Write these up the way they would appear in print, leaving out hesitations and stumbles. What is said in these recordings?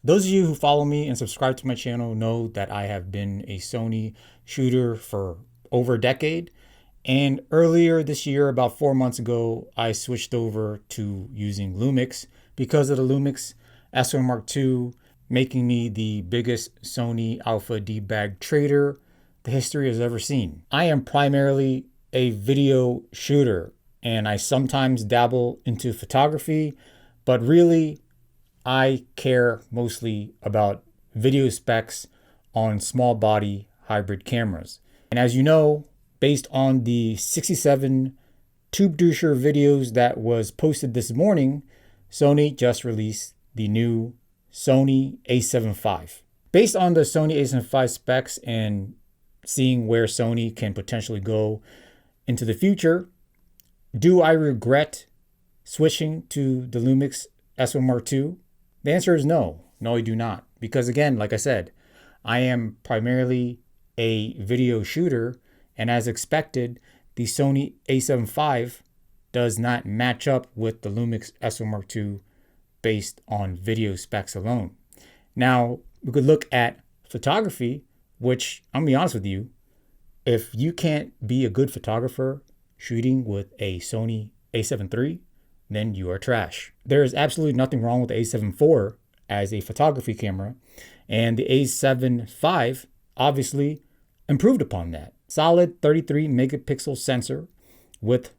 Those of you who follow me and subscribe to my channel know that I have been a Sony shooter for over a decade. And earlier this year, about 4 months ago, I switched over to using Lumix because of the Lumix S1 Mark II, making me the biggest Sony Alpha D-bag trader the history has ever seen. I am primarily a video shooter and I sometimes dabble into photography, but really I care mostly about video specs on small body hybrid cameras. And as you know, based on the 67 tube doucher videos that was posted this morning, Sony just released the new Sony A7V. Based on the Sony A75 specs and seeing where Sony can potentially go into the future, do I regret switching to the Lumix S1 Mark II? The answer is no. No, I do not. Because again, like I said, I am primarily a video shooter, and as expected, the Sony A7V does not match up with the Lumix S1 Mark II based on video specs alone. Now, we could look at photography, which I'm gonna be honest with you, if you can't be a good photographer shooting with a Sony A7 III, then you are trash. There is absolutely nothing wrong with the A7 IV as a photography camera, and the A7V obviously improved upon that. Solid 33 megapixel sensor with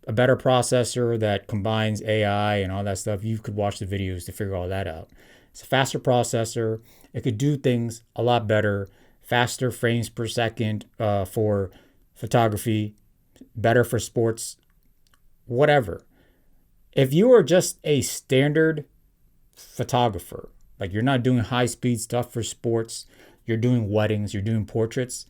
a better processor that combines AI and all that stuff. You could watch the videos to figure all that out. It's a faster processor. It could do things a lot better, faster frames per second for photography, better for sports, whatever. If you are just a standard photographer, like you're not doing high-speed stuff for sports, you're doing weddings, you're doing portraits,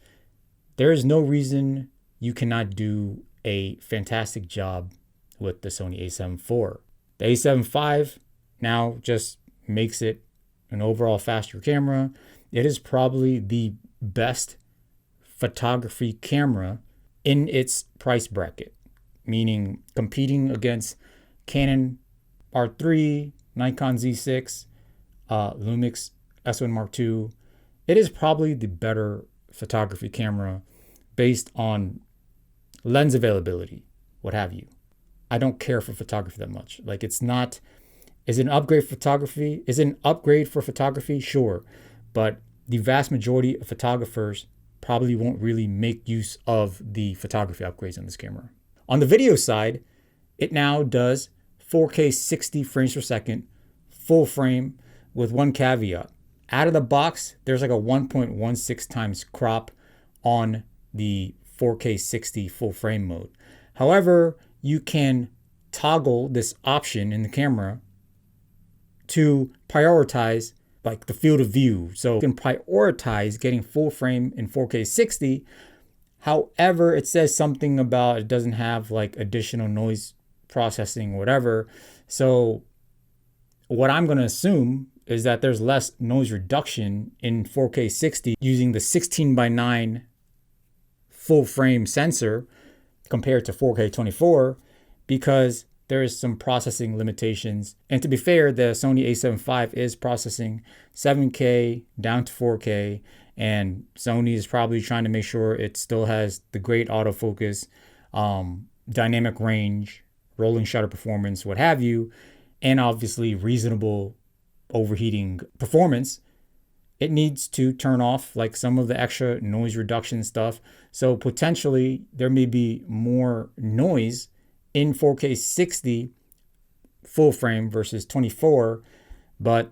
there is no reason you cannot do a fantastic job with the Sony A7 IV. The A7V now just makes it an overall faster camera. It is probably the best photography camera in its price bracket, meaning competing against Canon R3, Nikon Z6, Lumix S1 Mark II. It is probably the better photography camera based on lens availability, what have you. I don't care for photography that much. Like it's not, is it an upgrade for photography? Is it an upgrade for photography? Sure. But the vast majority of photographers probably won't really make use of the photography upgrades on this camera. On the video side, it now does 4K 60 frames per second, full frame, with one caveat. Out of the box, there's like a 1.16 times crop on the 4K 60 full frame mode. However, you can toggle this option in the camera to prioritize like the field of view. So you can prioritize getting full frame in 4K 60. However, it says something about it doesn't have like additional noise processing or whatever. So what I'm going to assume is that there's less noise reduction in 4K 60 using the 16:9 full frame sensor compared to 4K 24 because there is some processing limitations. And to be fair, the Sony A7V is processing 7K down to 4K, and Sony is probably trying to make sure it still has the great autofocus, dynamic range, rolling shutter performance, what have you, and obviously reasonable overheating performance. It needs to turn off like some of the extra noise reduction stuff. So potentially there may be more noise in 4K 60 full frame versus 24. But,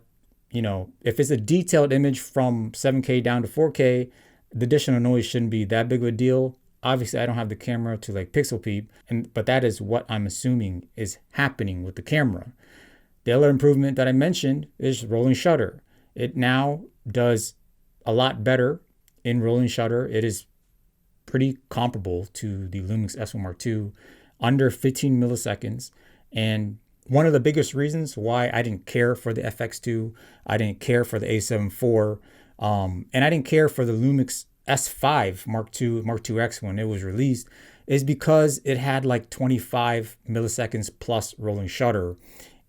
you know, if it's a detailed image from 7K down to 4K, the additional noise shouldn't be that big of a deal. Obviously, I don't have the camera to like pixel peep, but that is what I'm assuming is happening with the camera. The other improvement that I mentioned is rolling shutter. It now does a lot better in rolling shutter. It is pretty comparable to the Lumix S1 Mark II, under 15 milliseconds. And one of the biggest reasons why I didn't care for the FX2, I didn't care for the A7 IV, and I didn't care for the Lumix S5 Mark IIX when it was released, is because it had like 25 milliseconds plus rolling shutter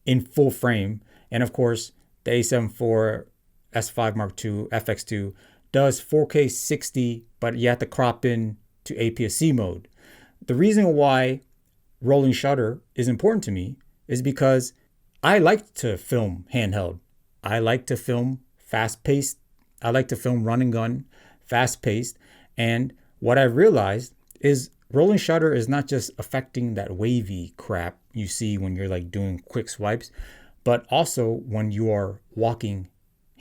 in full frame. And of course, the A7IV S5 Mark II FX2 does 4K 60, but you have to crop in to APS-C mode. The reason why rolling shutter is important to me is because I like to film handheld. I like to film fast-paced. I like to film run and gun, fast-paced. And what I realized is rolling shutter is not just affecting that wavy crap you see when you're like doing quick swipes, but also when you are walking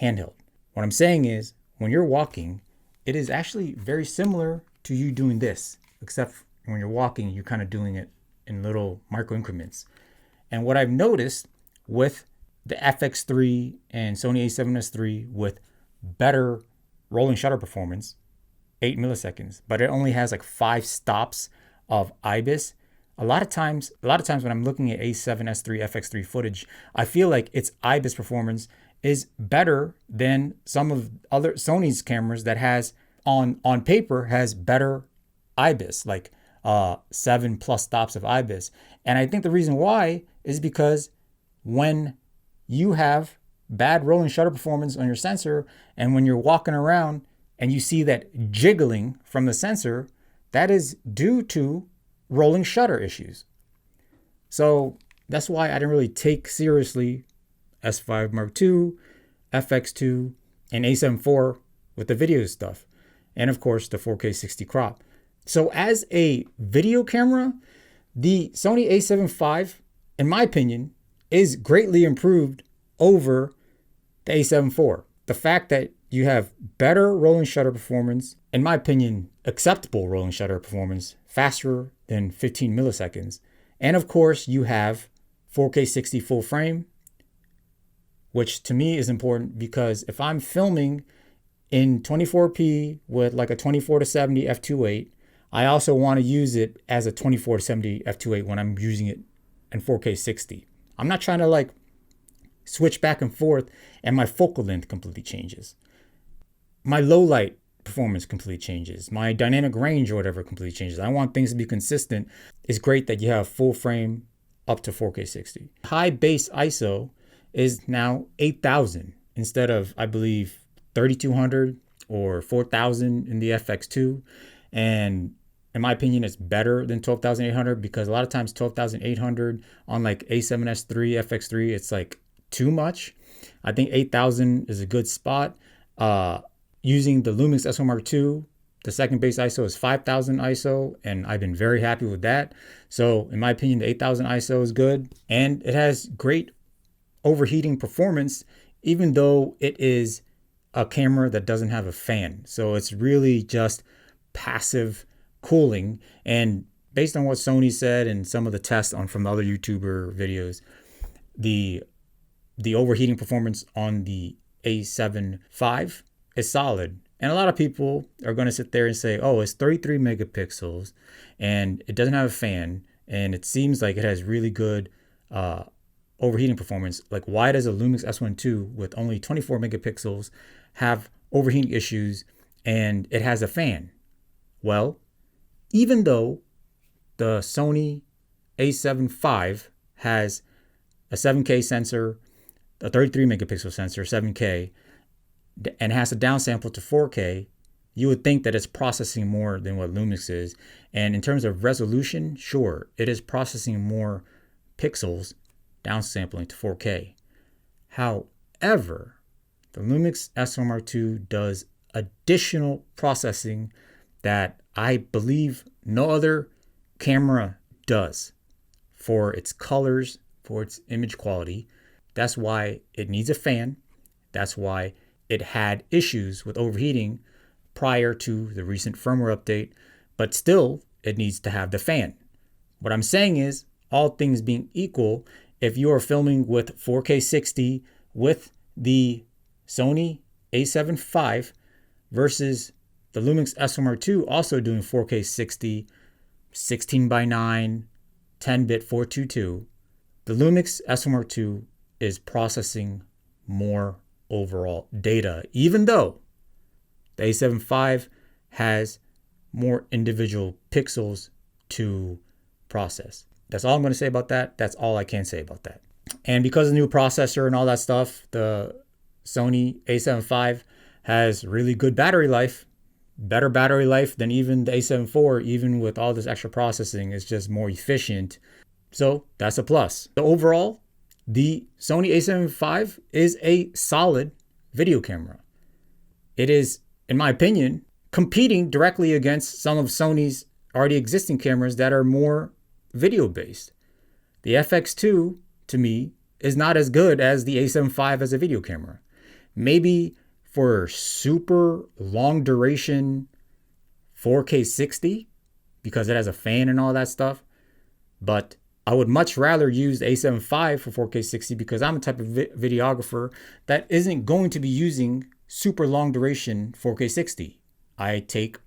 handheld. What I'm saying is when you're walking, it is actually very similar to you doing this, except when you're walking, you're kind of doing it in little micro increments. And what I've noticed with the FX3 and Sony A7S III with better rolling shutter performance, 8 milliseconds, but it only has like 5 stops of IBIS. A lot of times when I'm looking at A7S III FX3 footage, I feel like its IBIS performance is better than some of other Sony's cameras that has on paper has better IBIS, like 7+ stops of IBIS. And I think the reason why is because when you have bad rolling shutter performance on your sensor, and when you're walking around and you see that jiggling from the sensor, that is due to rolling shutter issues. So that's why I didn't really take seriously S5 Mark II, FX2, and A7IV with the video stuff. And of course, the 4K 60 crop. So as a video camera, the Sony A7V, in my opinion, is greatly improved over the A7IV. The fact that you have better rolling shutter performance, in my opinion, acceptable rolling shutter performance, faster than 15 milliseconds. And of course, you have 4K 60 full frame, which to me is important because if I'm filming in 24p with like a 24-70 f2.8, I also want to use it as a 24-70 f2.8 when I'm using it in 4K 60. I'm not trying to like switch back and forth and my focal length completely changes. My low light performance completely changes. My dynamic range or whatever completely changes. I want things to be consistent. It's great that you have full frame up to 4K 60. High base ISO is now 8,000 instead of, I believe, 3,200 or 4,000 in the FX2. And in my opinion, it's better than 12,800 because a lot of times 12,800 on like A7S III, FX3, it's like too much. I think 8,000 is a good spot. Using the Lumix S1 Mark II, the second base ISO is 5,000 ISO, and I've been very happy with that. So in my opinion, the 8,000 ISO is good, and it has great overheating performance, even though it is a camera that doesn't have a fan. So it's really just passive cooling. And based on what Sony said and some of the tests from other YouTuber videos, the overheating performance on the A7V is solid. And a lot of people are going to sit there and say, oh, it's 33 megapixels and it doesn't have a fan and it seems like it has really good overheating performance. Like, why does a Lumix S1II with only 24 megapixels have overheating issues and it has a fan? Well, even though the Sony A7V has a 7K sensor, a 33 megapixel sensor, 7K, and has a downsample to 4K, you would think that it's processing more than what Lumix is. And in terms of resolution, sure, it is processing more pixels downsampling to 4K. However, the Lumix S1 Mark II does additional processing that I believe no other camera does for its colors, for its image quality. That's why it needs a fan. That's why it had issues with overheating prior to the recent firmware update, but still it needs to have the fan. What I'm saying is, all things being equal, if you are filming with 4K 60 with the Sony A7V versus the Lumix S1 Mark II also doing 4K 60, 16:9, 10-bit 422, the Lumix S1 Mark II is processing more overall data, even though the A7V has more individual pixels to process. That's all I'm going to say about that. That's all I can say about that. And because of the new processor and all that stuff, the Sony A7V has really good battery life, better battery life than even the A7 IV, even with all this extra processing. It's just more efficient. So that's a plus. So overall, the Sony A7V is a solid video camera. It is, in my opinion, competing directly against some of Sony's already existing cameras that are more video based. The FX2, to me, is not as good as the A7V as a video camera. Maybe for super long duration 4K 60, because it has a fan and all that stuff. But I would much rather use the A7V for 4K 60 because I'm a type of videographer that isn't going to be using super long duration 4K 60. I take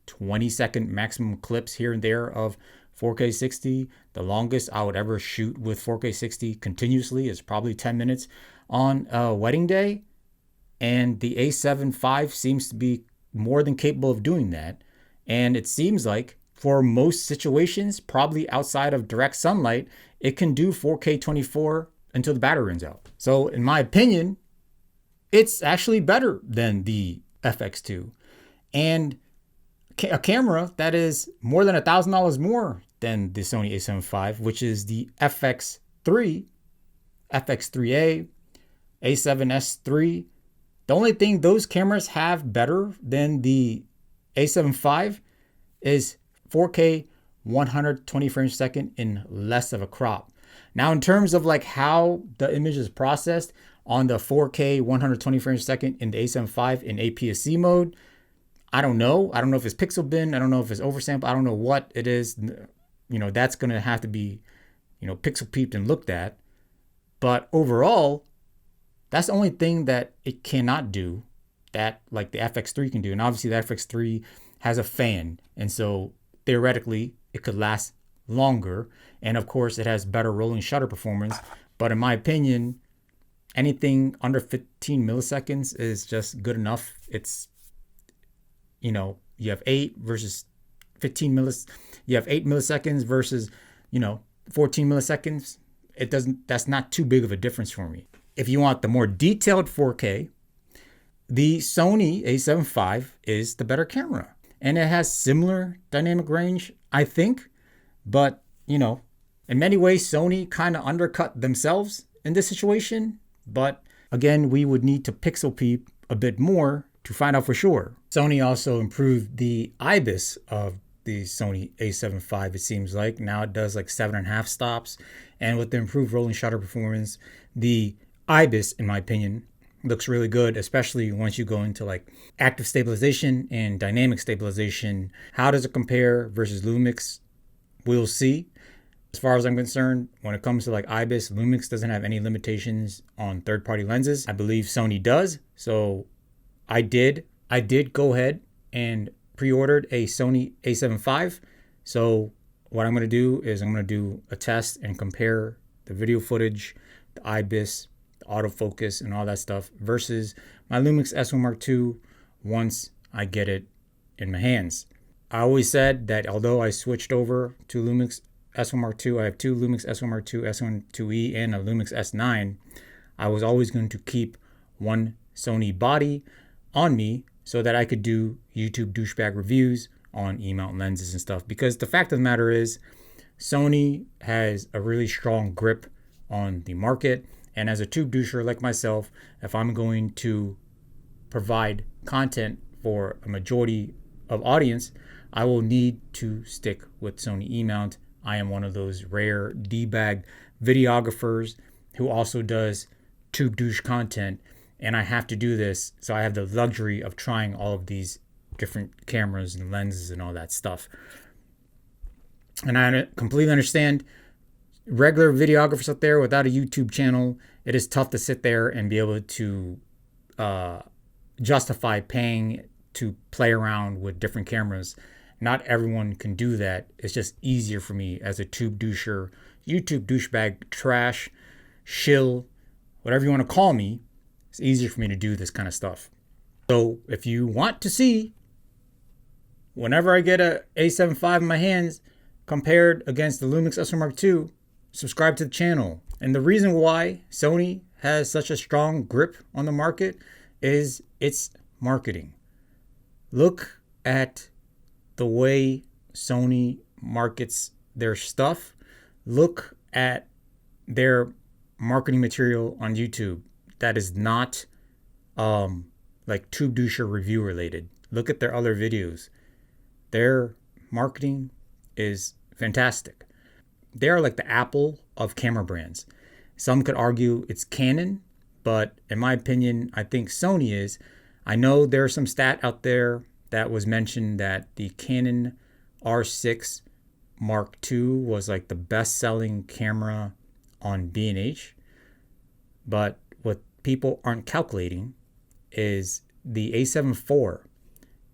20-second maximum clips here and there of 4K 60. The longest I would ever shoot with 4K 60 continuously is probably 10 minutes on a wedding day. And the A7V seems to be more than capable of doing that. And it seems like for most situations, probably outside of direct sunlight, it can do 4K 24 until the battery runs out. So in my opinion, it's actually better than the FX2. And a camera that is more than $1,000 more than the Sony A7V, which is the FX3, FX3A, A7S3. The only thing those cameras have better than the A7V is 4K 120 frames per second in less of a crop. Now, in terms of like how the image is processed on the 4K 120 frames per second in the A7V in APS-C mode, I don't know. I don't know if it's pixel bin. I don't know if it's oversample. I don't know what it is. That's going to have to be, pixel peeped and looked at. But overall, that's the only thing that it cannot do that like the FX3 can do. And obviously the FX3 has a fan. And so theoretically it could last longer. And of course it has better rolling shutter performance. But in my opinion, anything under 15 milliseconds is just good enough. It's, you have 8 versus 15 you have 8 milliseconds versus, 14 milliseconds. That's not too big of a difference for me. If you want the more detailed 4K, the Sony A7V is the better camera. And it has similar dynamic range, I think. But, in many ways, Sony kind of undercut themselves in this situation. But again, we would need to pixel peep a bit more to find out for sure. Sony also improved the IBIS of the Sony A7V, it seems like. Now it does like 7.5 stops. And with the improved rolling shutter performance, the IBIS, in my opinion, looks really good, especially once you go into like active stabilization and dynamic stabilization. How does it compare versus Lumix? We'll see. As far as I'm concerned, when it comes to like IBIS, Lumix doesn't have any limitations on third-party lenses. I believe Sony does. So I did go ahead and pre-ordered a Sony A7V. So what I'm going to do is I'm going to do a test and compare the video footage, the IBIS, the autofocus, and all that stuff versus my Lumix S1 Mark II once I get it in my hands. I always said that although I switched over to Lumix S1 Mark II, I have two Lumix S1 Mark II, S1II, and a Lumix S9. I was always going to keep one Sony body on me so that I could do YouTube douchebag reviews on E-mount lenses and stuff. Because the fact of the matter is, Sony has a really strong grip on the market. And as a tube doucher like myself, if I'm going to provide content for a majority of audience, I will need to stick with Sony E-mount. I am one of those rare D-bag videographers who also does tube douche content. And I have to do this, so I have the luxury of trying all of these different cameras and lenses and all that stuff. And I completely understand regular videographers out there without a YouTube channel. It is tough to sit there and be able to justify paying to play around with different cameras. Not everyone can do that. It's just easier for me as a tube doucher, YouTube douchebag, trash, shill, whatever you want to call me. It's easier for me to do this kind of stuff. So if you want to see, whenever I get a A7V in my hands compared against the Lumix S1 Mark II, subscribe to the channel. And the reason why Sony has such a strong grip on the market is its marketing. Look at the way Sony markets their stuff. Look at their marketing material on YouTube that is not like Tube Doucher review related. Look at their other videos. Their marketing is fantastic. They are like the Apple of camera brands. Some could argue it's Canon, but in my opinion, I think Sony is. I know there's some stat out there that was mentioned that the Canon R6 Mark II was like the best-selling camera on B&H. But what people aren't calculating is the A7 IV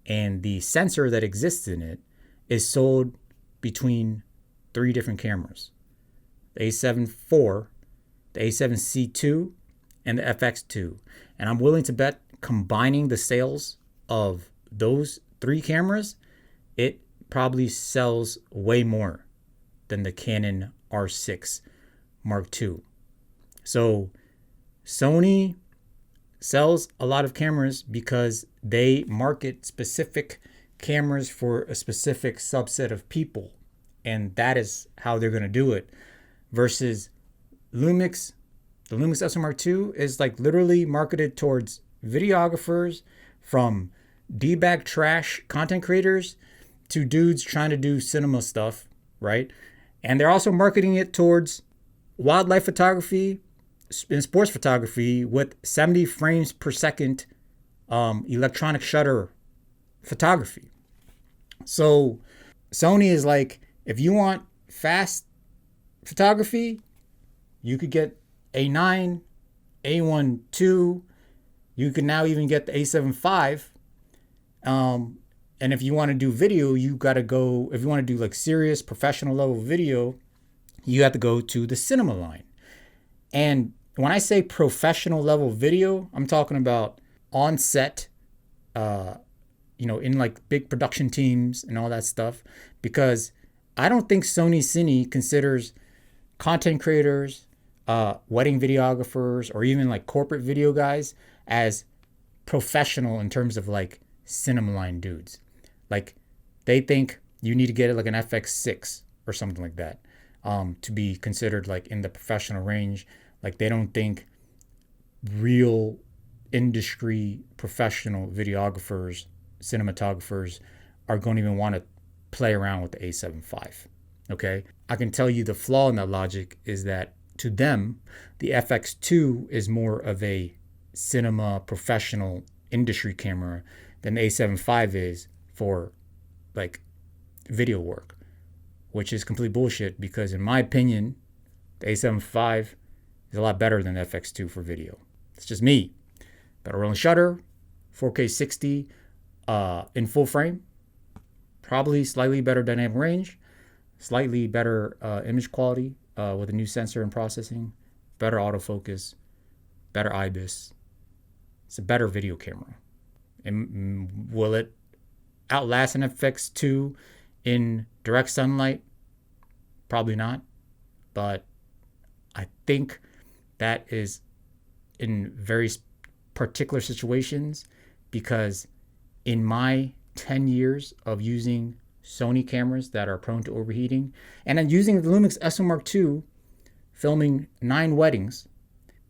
and the sensor that exists in it is sold between 3 different cameras. The A7 IV, the A7C2, and the FX2. And I'm willing to bet combining the sales of those 3 cameras, it probably sells way more than the Canon R6 Mark II. So Sony sells a lot of cameras because they market specific cameras for a specific subset of people. And that is how they're going to do it. Versus Lumix, the Lumix S1II Mark II is like literally marketed towards videographers, from D-bag trash content creators to dudes trying to do cinema stuff, right? And they're also marketing it towards wildlife photography and sports photography with 70 frames per second electronic shutter photography. So Sony is like, if you want fast photography, you could get A9, A1II. You can now even get the A75. And if you want to do video, you got to go, if you want to do like serious professional level video, you have to go to the cinema line. And when I say professional level video, I'm talking about on set, in like big production teams and all that stuff, because I don't think Sony Cine considers content creators, wedding videographers, or even like corporate video guys as professional in terms of like cinema line dudes. Like they think you need to get it like an FX6 or something like that to be considered like in the professional range. Like they don't think real industry professional videographers, cinematographers are going to even want to play around with the A75. Okay, I can tell you the flaw in that logic is that to them, the FX2 is more of a cinema professional industry camera than the A75 is for like video work, which is complete bullshit because in my opinion, the A75 is a lot better than the FX2 for video. It's just me. Better rolling shutter, 4K 60 in full frame, probably slightly better dynamic range, slightly better image quality with a new sensor and processing, better autofocus, better IBIS. It's a better video camera. And will it outlast an FX2 in direct sunlight? Probably not. But I think that is in very particular situations, because in my 10 years of using Sony cameras that are prone to overheating, and I'm using the Lumix S1II Mark II, filming 9 weddings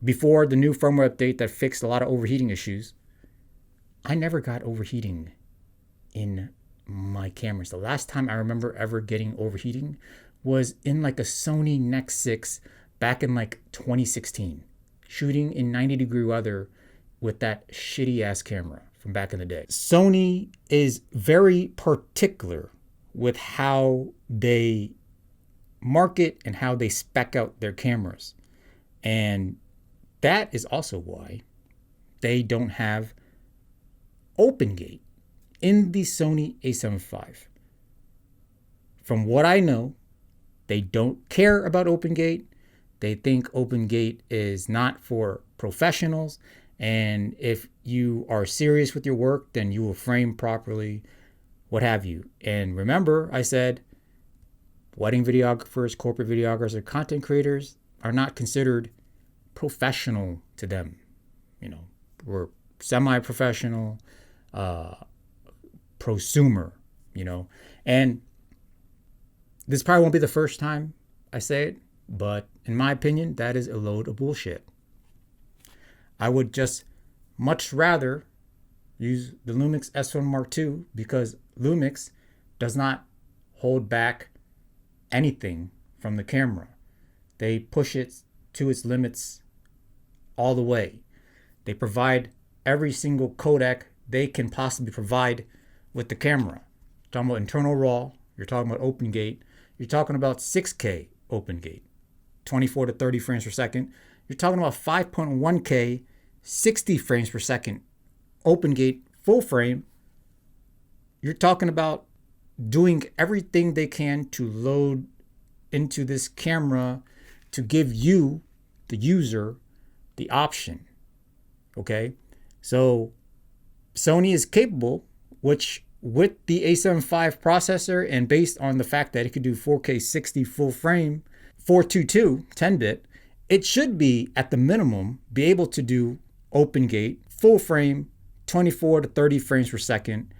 before the new firmware update that fixed a lot of overheating issues, I never got overheating in my cameras. The last time I remember ever getting overheating was in like a Sony Nex 6 back in like 2016, shooting in 90-degree weather with that shitty ass camera from back in the day. Sony is very particular with how they market and how they spec out their cameras. And that is also why they don't have open gate in the Sony A75. From what I know, they don't care about open gate. They think open gate is not for professionals. And if you are serious with your work, then you will frame properly, what have you. And remember, I said wedding videographers, corporate videographers, or content creators, are not considered professional to them. We're semi-professional, prosumer, and this probably won't be the first time I say it, but in my opinion, that is a load of bullshit. I would just much rather use the Lumix S1 Mark II because Lumix does not hold back anything from the camera. They push it to its limits all the way. They provide every single codec they can possibly provide with the camera. You're talking about internal RAW, you're talking about open gate, you're talking about 6K open gate, 24 to 30 frames per second. You're talking about 5.1K, 60 frames per second open gate full frame. You're talking about doing everything they can to load into this camera to give you, the user, the option. Okay? So Sony is capable, which with the A75 processor and based on the fact that it could do 4K 60 full frame, 422 10-bit, it should be at the minimum be able to do open gate, full frame, 24 to 30 frames per second,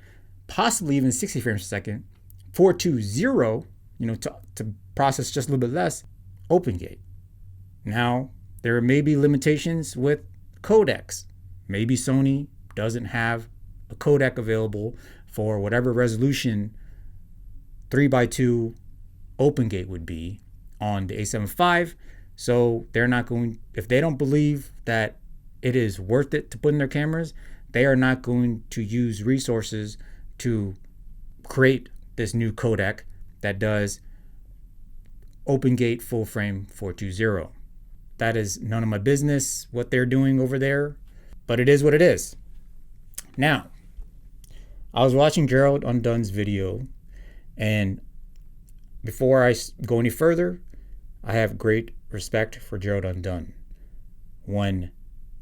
possibly even 60 frames per second, 420, to process just a little bit less, open gate. Now, there may be limitations with codecs. Maybe Sony doesn't have a codec available for whatever resolution 3x2 open gate would be on the A75. So they're not going, if they don't believe that it is worth it to put in their cameras, they are not going to use resources to create this new codec that does open gate full frame 420. That is none of my business what they're doing over there, but it is what it is. Now, I was watching Gerald Undone's video, and before I go any further, I have great respect for Gerald Undone.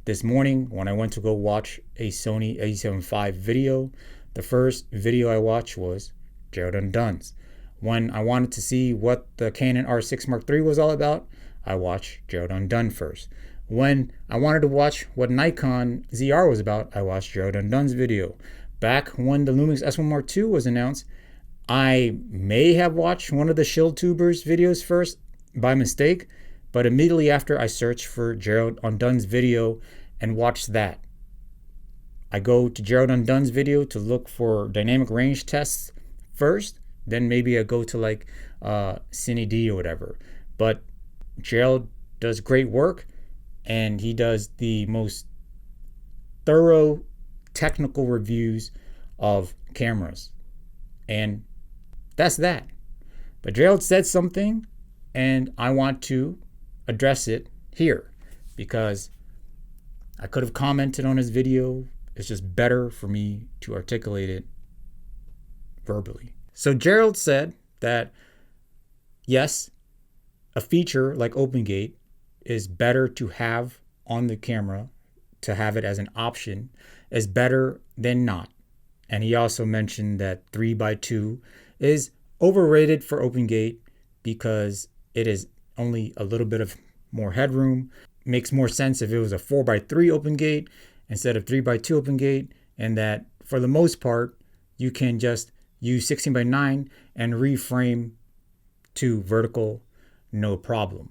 This morning, when I went to go watch a Sony A7V video, the first video I watched was Gerald Undone's. When I wanted to see what the Canon R6 Mark III was all about, I watched Gerald Undone first. When I wanted to watch what Nikon ZR was about, I watched Gerald Undone's video. Back when the Lumix S1 Mark II was announced, I may have watched one of the ShieldTubers videos first by mistake, but immediately after I searched for Gerald Undone's video and watched that. I go to Gerald Undone's video to look for dynamic range tests first, then maybe I go to like Cine D or whatever. But Gerald does great work, and he does the most thorough technical reviews of cameras. And that's that. But Gerald said something, and I want to address it here because I could have commented on his video. It's just better for me to articulate it verbally. So Gerald said that, yes, a feature like OpenGate is better to have on the camera, to have it as an option, is better than not. And he also mentioned that 3x2 is overrated for OpenGate because it is only a little bit of more headroom. Makes more sense if it was a 4x3 OpenGate instead of 3x2 OpenGate, and that for the most part, you can just use 16:9 and reframe to vertical, no problem.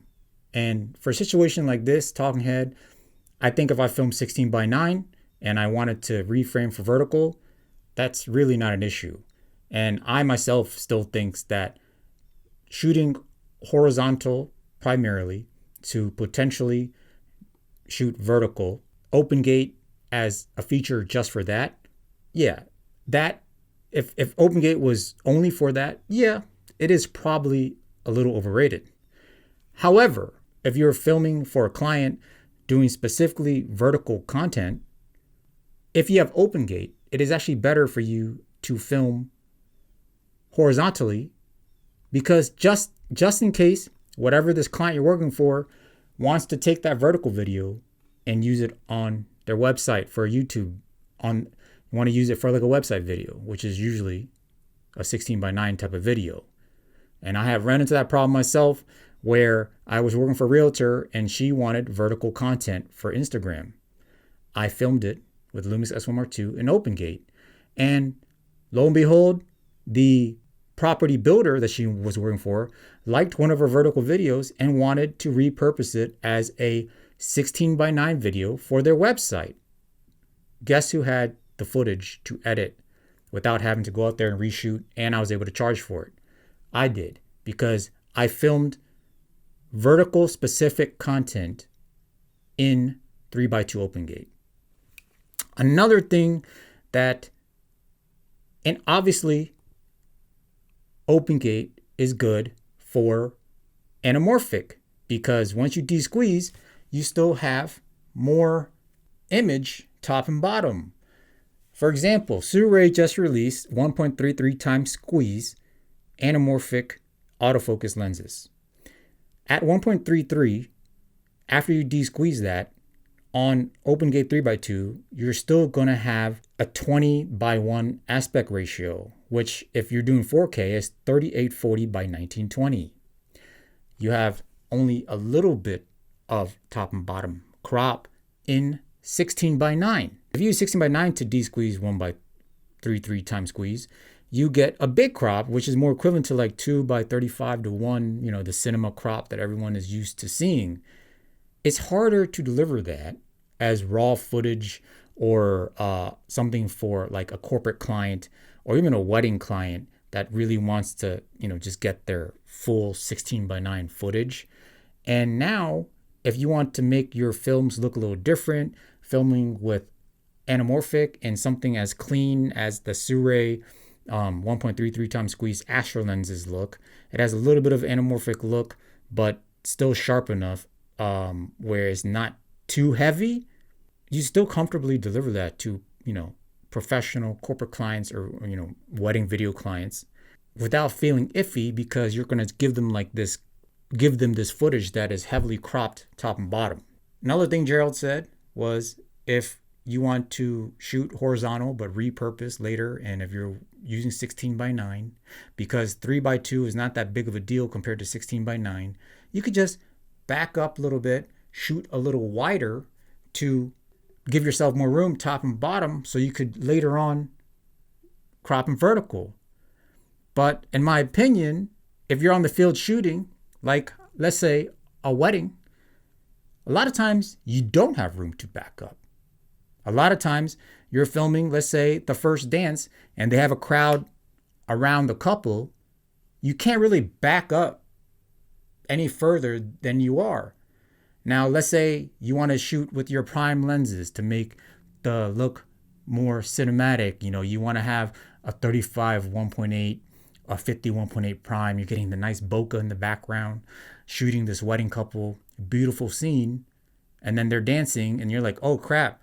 And for a situation like this, talking head, I think if I film 16:9 and I wanted to reframe for vertical, that's really not an issue. And I myself still thinks that shooting horizontal primarily to potentially shoot vertical, OpenGate as a feature just for that, yeah, that if OpenGate was only for that, yeah, it is probably a little overrated. However, if you're filming for a client doing specifically vertical content, if you have OpenGate, it is actually better for you to film horizontally because just in case whatever this client you're working for wants to take that vertical video and use it on their website for YouTube, you want to use it for like a website video, which is usually a 16:9 type of video. And I have run into that problem myself where I was working for a realtor and she wanted vertical content for Instagram. I filmed it with Lumix S1II and OpenGate. And lo and behold, the property builder that she was working for liked one of her vertical videos and wanted to repurpose it as a 16:9 video for their website. Guess who had the footage to edit without having to go out there and reshoot, and I was able to charge for it? I did, because I filmed vertical specific content in 3x2 OpenGate. Another thing that, and obviously OpenGate is good for Anamorphic, because once you de-squeeze, you still have more image top and bottom. For example, Sony just released 1.33 times squeeze anamorphic autofocus lenses. At 1.33, after you de-squeeze that, on OpenGate 3x2, you're still going to have a 20:1 aspect ratio, which if you're doing 4K is 3840x1920. You have only a little bit of top and bottom crop in 16:9. If you use 16:9 to de-squeeze 1x33 times squeeze, you get a big crop, which is more equivalent to like 2x35:1, the cinema crop that everyone is used to seeing. It's harder to deliver that as raw footage or something for like a corporate client or even a wedding client that really wants to, just get their full 16:9 footage. And now, if you want to make your films look a little different, filming with anamorphic and something as clean as the Sony 1.33 times squeeze Astro lenses look, it has a little bit of anamorphic look, but still sharp enough where it's not too heavy. You still comfortably deliver that to, professional corporate clients or, wedding video clients without feeling iffy, because you're going to give them this footage that is heavily cropped top and bottom. Another thing Gerald said was, if you want to shoot horizontal but repurpose later, and if you're using 16:9, because 3x2 is not that big of a deal compared to 16:9, you could just back up a little bit, shoot a little wider to give yourself more room top and bottom, so you could later on crop and vertical. But in my opinion, if you're on the field shooting, like let's say a wedding, a lot of times you don't have room to back up. A lot of times you're filming, let's say, the first dance, and they have a crowd around the couple. You can't really back up any further than you are. Now, let's say you want to shoot with your prime lenses to make the look more cinematic. You want to have a 35 1.8, a 50 1.8 prime. You're getting the nice bokeh in the background, shooting this wedding couple, beautiful scene, and then they're dancing, and you're like, oh crap,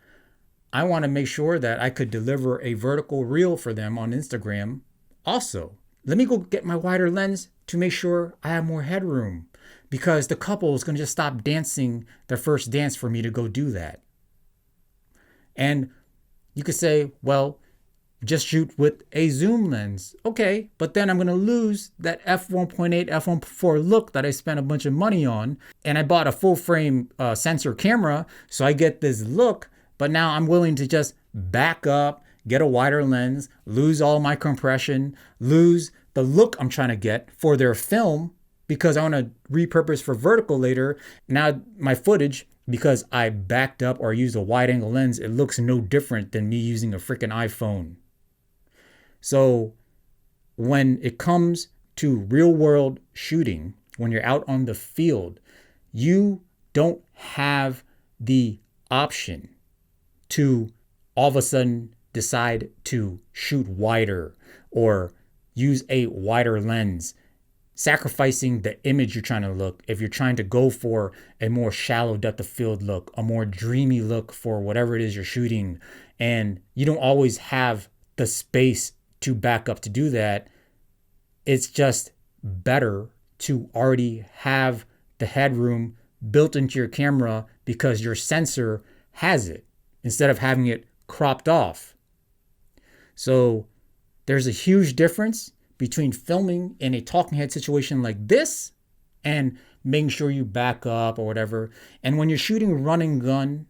I want to make sure that I could deliver a vertical reel for them on Instagram also. Let me go get my wider lens to make sure I have more headroom, because the couple is going to just stop dancing their first dance for me to go do that. And you could say, well, just shoot with a zoom lens. Okay, but then I'm going to lose that f1.8, f1.4 look that I spent a bunch of money on. And I bought a full frame sensor camera, so I get this look, but now I'm willing to just back up, get a wider lens, lose all my compression, lose the look I'm trying to get for their film, because I want to repurpose for vertical later. Now my footage, because I backed up or used a wide angle lens, it looks no different than me using a freaking iPhone. So when it comes to real world shooting, when you're out on the field, you don't have the option to all of a sudden decide to shoot wider or use a wider lens, sacrificing the image you're trying to look. If you're trying to go for a more shallow depth of field look, a more dreamy look for whatever it is you're shooting, and you don't always have the space to back up to do that, it's just better to already have the headroom built into your camera because your sensor has it, instead of having it cropped off. So there's a huge difference between filming in a talking head situation like this and making sure you back up or whatever. And when you're shooting run and gun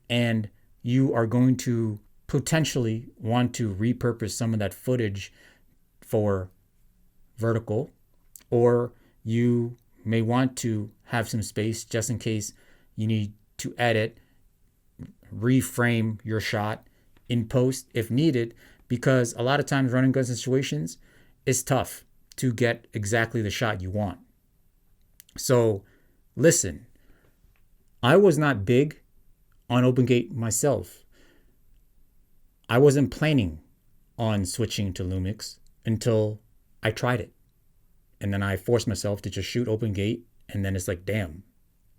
and you are going to potentially want to repurpose some of that footage for vertical, or you may want to have some space just in case you need to edit, reframe your shot in post if needed, because a lot of times running gun situations, it's tough to get exactly the shot you want. So listen, I was not big on OpenGate myself. I wasn't planning on switching to Lumix until I tried it. And then I forced myself to just shoot OpenGate, and then it's like, damn,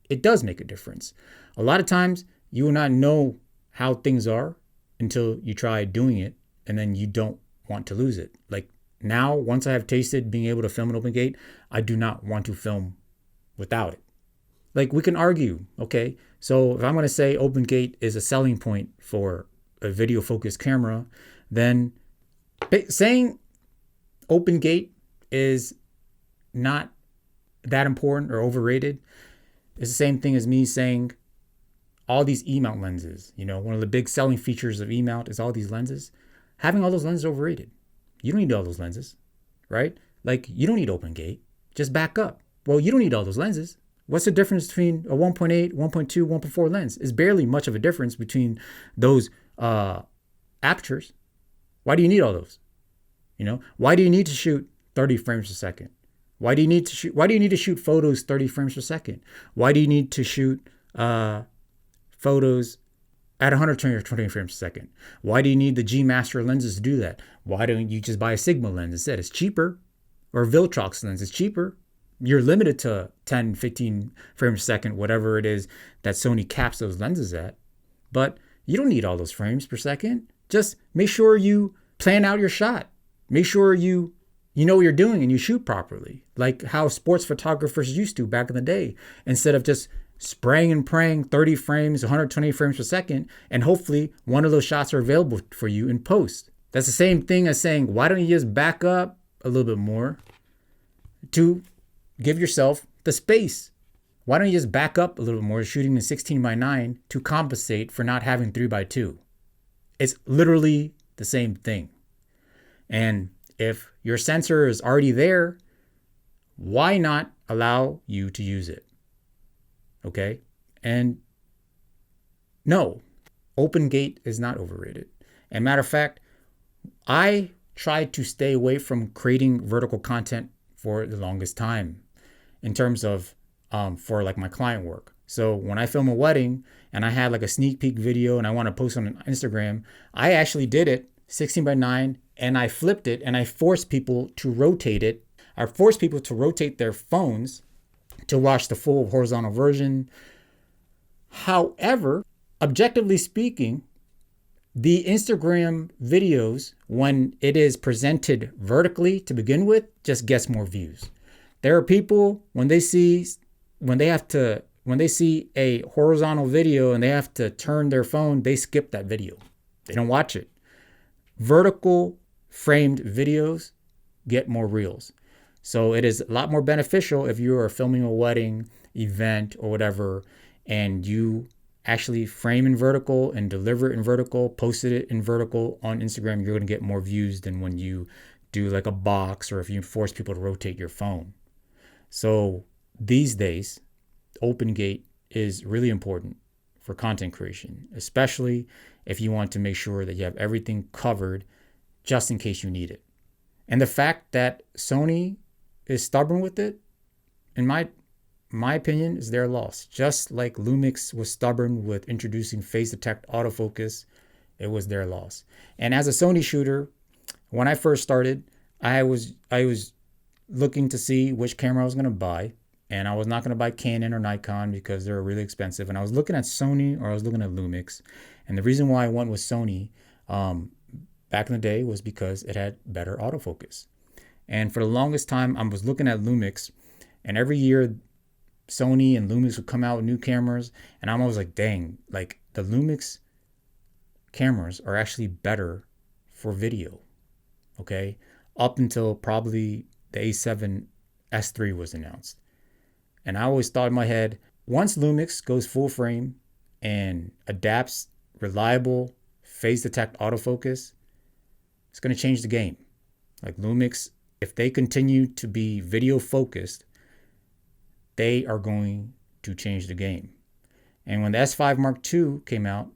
it does make a difference. A lot of times you will not know how things are until you try doing it, and then you don't want to lose it. Like now, once I have tasted being able to film an OpenGate, I do not want to film without it. Like we can argue, okay? So if I'm going to say OpenGate is a selling point for a video focused camera, then saying OpenGate is not that important or overrated is the same thing as me saying all these E-mount lenses. You know, one of the big selling features of E-mount is all these lenses. Having all those lenses overrated. You don't need all those lenses, right? Like you don't need OpenGate. Just back up. Well, you don't need all those lenses. What's the difference between a 1.8, 1.2, 1.4 lens? It's barely much of a difference between those apertures. Why do you need all those? You know, why do you need to shoot 30 frames per second? Why do you need to shoot photos 30 frames per second? Why do you need to shoot photos at 120 or 20 frames per second? Why do you need the G Master lenses to do that? Why don't you just buy a Sigma lens instead? It's cheaper. Or a Viltrox lens, it's cheaper. You're limited to 10, 15 frames per second, whatever it is that Sony caps those lenses at. But you don't need all those frames per second. Just make sure you plan out your shot. Make sure you know what you're doing and you shoot properly, like how sports photographers used to back in the day, instead of just spraying and praying 30 frames, 120 frames per second, and hopefully one of those shots are available for you in post. That's the same thing as saying, why don't you just back up a little bit more to give yourself the space? Why don't you just back up a little bit more, shooting in 16:9 to compensate for not having 3:2? It's literally the same thing. And if your sensor is already there, why not allow you to use it? Okay? And no, OpenGate is not overrated. And matter of fact, I tried to stay away from creating vertical content for the longest time in terms of for like my client work. So when I film a wedding and I had like a sneak peek video and I want to post on Instagram, I actually did it 16:9 and I flipped it and I forced people to rotate it. I forced people to rotate their phones to watch the full horizontal version. However, objectively speaking, the Instagram videos, when it is presented vertically to begin with, just gets more views. There are people when they see a horizontal video and they have to turn their phone, they skip that video. They don't watch it. Vertical framed videos get more reels. So it is a lot more beneficial if you are filming a wedding, event, or whatever, and you actually frame in vertical and deliver it in vertical, posted it in vertical on Instagram, you're going to get more views than when you do like a box or if you force people to rotate your phone. So these days, OpenGate is really important for content creation, especially if you want to make sure that you have everything covered just in case you need it. And the fact that Sony is stubborn with it, in my opinion, is their loss. Just like Lumix was stubborn with introducing phase detect autofocus, it was their loss. And as a Sony shooter, when I first started, I was looking to see which camera I was going to buy. And I was not going to buy Canon or Nikon because they're really expensive. And I was looking at Sony or I was looking at Lumix. And the reason why I went with Sony back in the day was because it had better autofocus. And for the longest time, I was looking at Lumix. And every year, Sony and Lumix would come out with new cameras. And I'm always like, dang, like the Lumix cameras are actually better for video. Okay? Up until probably the A7 S3 was announced. And I always thought in my head, once Lumix goes full frame and adapts reliable phase detect autofocus, it's going to change the game. Like Lumix, if they continue to be video focused, they are going to change the game. And when the S5 Mark II came out,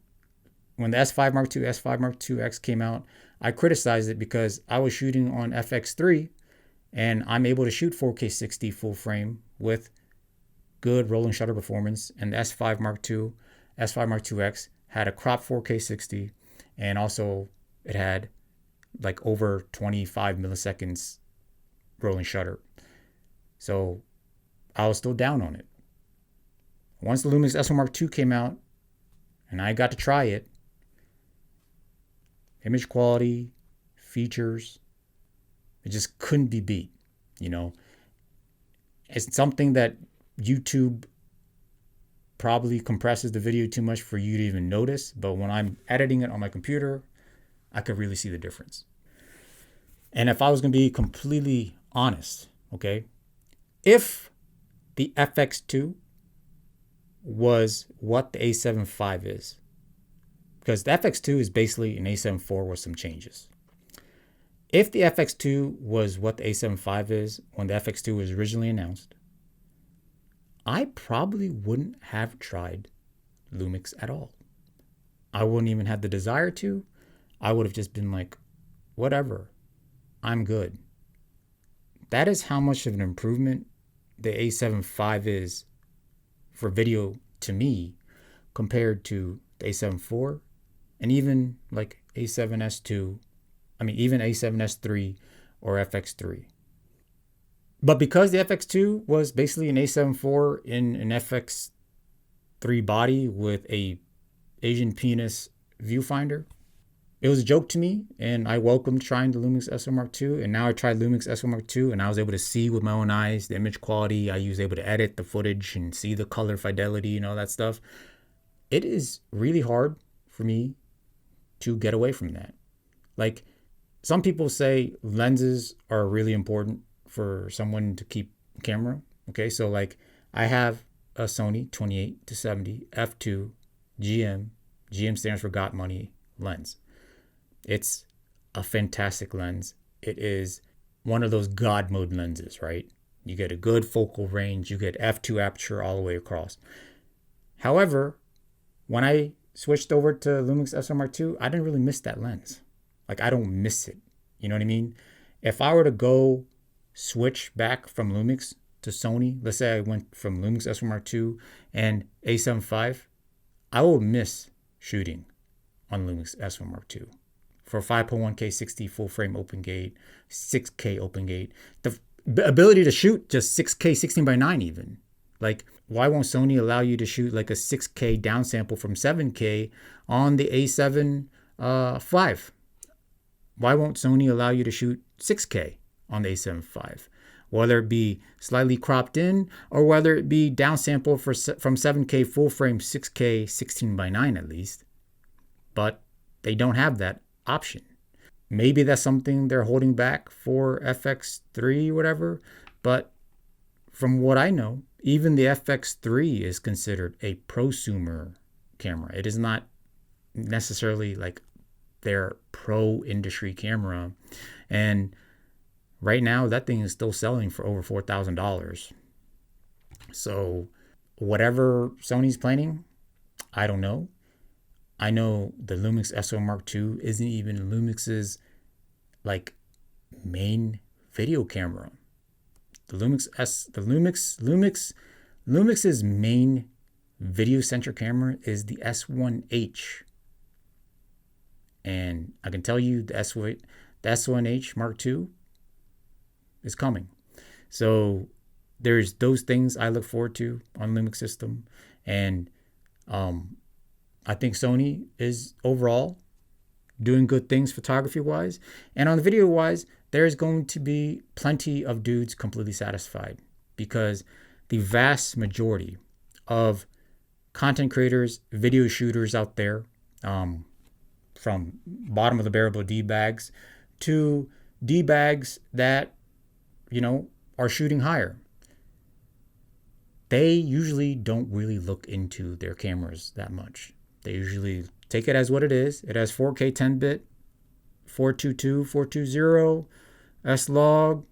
when the S5 Mark II, S5 Mark II X came out, I criticized it because I was shooting on FX3 and I'm able to shoot 4K 60 full frame with good rolling shutter performance. And the S5 Mark II, S5 Mark II X had a crop 4K 60, and also it had like over 25 milliseconds rolling shutter. So I was still down on it. Once the Lumix S1 Mark II came out and I got to try it, image quality, features, it just couldn't be beat. You know, it's something that YouTube probably compresses the video too much for you to even notice, but when I'm editing it on my computer, I could really see the difference. And if I was going to be completely honest, okay, if the FX2 was what the A75 is, because the FX2 is basically an A7 IV with some changes. If the FX2 was what the A75 is when the FX2 was originally announced, I probably wouldn't have tried Lumix at all. I wouldn't even have the desire to. I would have just been like, whatever, I'm good. That is how much of an improvement the A75 is for video to me compared to the A7 IV and even like A7S2, even A7S3 or FX3. But because the FX2 was basically an A7 IV in an FX3 body with a Asian penis viewfinder, it was a joke to me, and I welcomed trying the Lumix S1 Mark II. And now I tried Lumix S1 Mark II, and I was able to see with my own eyes the image quality. I was able to edit the footage and see the color fidelity and all that stuff. It is really hard for me to get away from that. Like, some people say lenses are really important for someone to keep camera. Okay, so like I have a Sony 28-70 f2 GM. GM stands for got money lens. It's a fantastic lens. It is one of those God mode lenses, right? You get a good focal range. You get f2 aperture all the way across. However, when I switched over to Lumix S1 Mark II, I didn't really miss that lens. Like, I don't miss it. You know what I mean? If I were to go switch back from Lumix to Sony, let's say I went from Lumix S1 Mark II and A75, I will miss shooting on Lumix S1 Mark II. For 5.1K 60 full frame open gate, 6K open gate, the ability to shoot just 6K 16:9 even. Like, why won't Sony allow you to shoot like a 6K downsample from 7K on the A7V? Why won't Sony allow you to shoot 6K on the A7V? Whether it be slightly cropped in or whether it be downsample from 7K full frame 6K 16:9 at least. But they don't have that option. Maybe that's something they're holding back for FX3 or whatever. But from what I know, even the FX3 is considered a prosumer camera. It is not necessarily like their pro industry camera. And right now that thing is still selling for over $4,000. So whatever Sony's planning, I don't know. I know the Lumix S1 Mark II isn't even Lumix's like main video camera. Lumix's main video-centric camera is the S1H. And I can tell you the S1H Mark II is coming. So there's those things I look forward to on Lumix system. And I think Sony is overall doing good things photography-wise. And on the video-wise, there's going to be plenty of dudes completely satisfied because the vast majority of content creators, video shooters out there, from bottom of the barrel D-bags to D-bags that, are shooting higher. they usually don't really look into their cameras that much. They usually take it as what it is. It has 4K 10-bit, 422, 420, S-Log.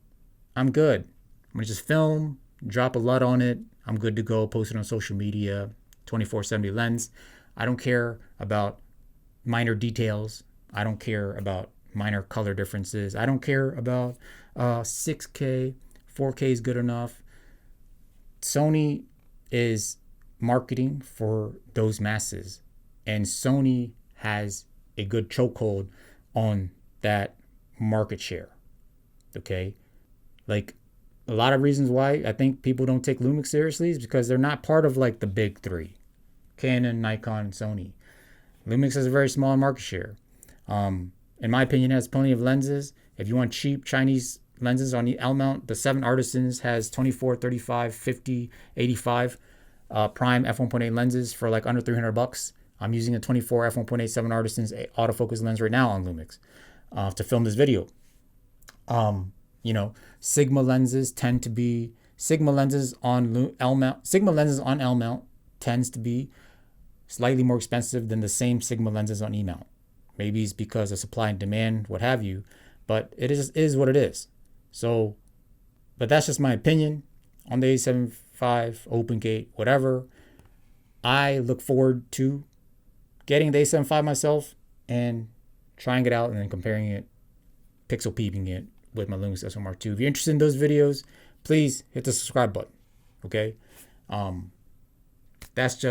I'm good. I'm going to just film, drop a LUT on it. I'm good to go, post it on social media, 24-70 lens. I don't care about minor details. I don't care about minor color differences. I don't care about 6K, 4K is good enough. Sony is marketing for those masses, and Sony has a good chokehold on that market share. Okay? Like, a lot of reasons why I think people don't take Lumix seriously is because they're not part of like the big three: Canon, Nikon, and Sony. Lumix has a very small market share. In my opinion, it has plenty of lenses. If you want cheap Chinese lenses on the L mount, the 7 Artisans has 24, 35, 50, 85 prime f1.8 lenses for like under $300. I'm using a 24 f1.8 7 Artisans autofocus lens right now on Lumix to film this video. Sigma lenses tend to be Sigma lenses on L mount tends to be slightly more expensive than the same Sigma lenses on E mount. Maybe it's because of supply and demand, what have you, but it is what it is. So, but that's just my opinion on the A75, open gate, whatever. I look forward to getting the A75 myself and trying it out and then comparing it, pixel peeping it with my Lumix S1II. If you're interested in those videos, please hit the subscribe button. Okay. This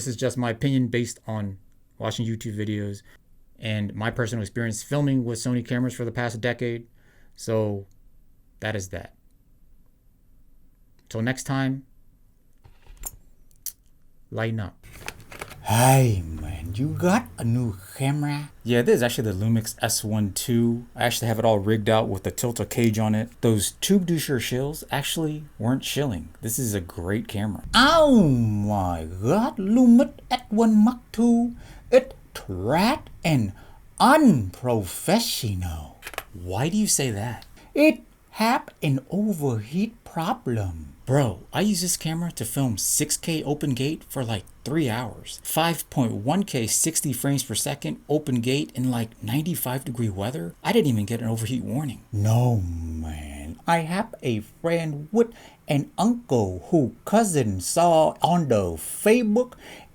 is just my opinion based on watching YouTube videos and my personal experience filming with Sony cameras for the past decade. So that is that. Till next time, lighten up. Hey man, you got a new camera? Yeah, this is actually the Lumix S1II. I actually have it all rigged out with the tilter cage on it. Those tube dusher shills actually weren't shilling. This is a great camera. Oh my god, Lumix S1 Mark II. It's rat and unprofessional. Why do you say that? It have an overheat problem. Bro, I use this camera to film 6K open gate for like 3 hours. 5.1K 60 frames per second open gate in like 95-degree weather. I didn't even get an overheat warning. No man, I have a friend with an uncle who cousin saw on the Facebook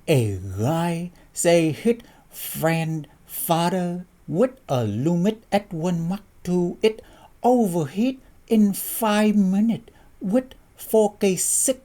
a guy say his friend father with a Lumix S1 Mark II it overheat in 5 minutes with 4K 60.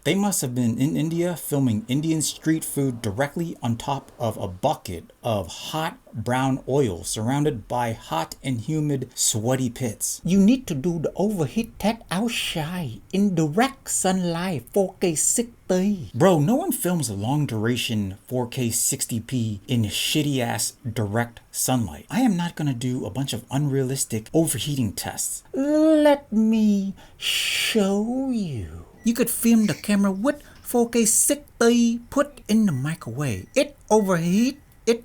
They must have been in India filming Indian street food directly on top of a bucket of hot brown oil surrounded by hot and humid sweaty pits. You need to do the overheat test outside in direct sunlight 4K 60. Bro, no one films a long duration 4K 60p in shitty ass direct sunlight. I am not gonna do a bunch of unrealistic overheating tests. Let me show you. You could film the camera with 4K 60 put in the microwave. It overheat. It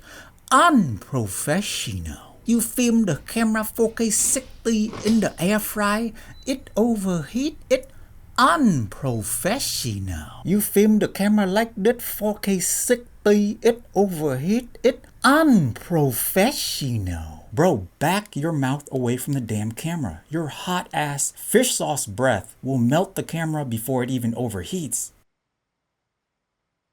unprofessional. You film the camera 4K 60 in the air fryer. It overheat. It unprofessional. You film the camera like that 4K 60. It overheat. It unprofessional. Bro, back your mouth away from the damn camera. Your hot ass fish sauce breath will melt the camera before it even overheats.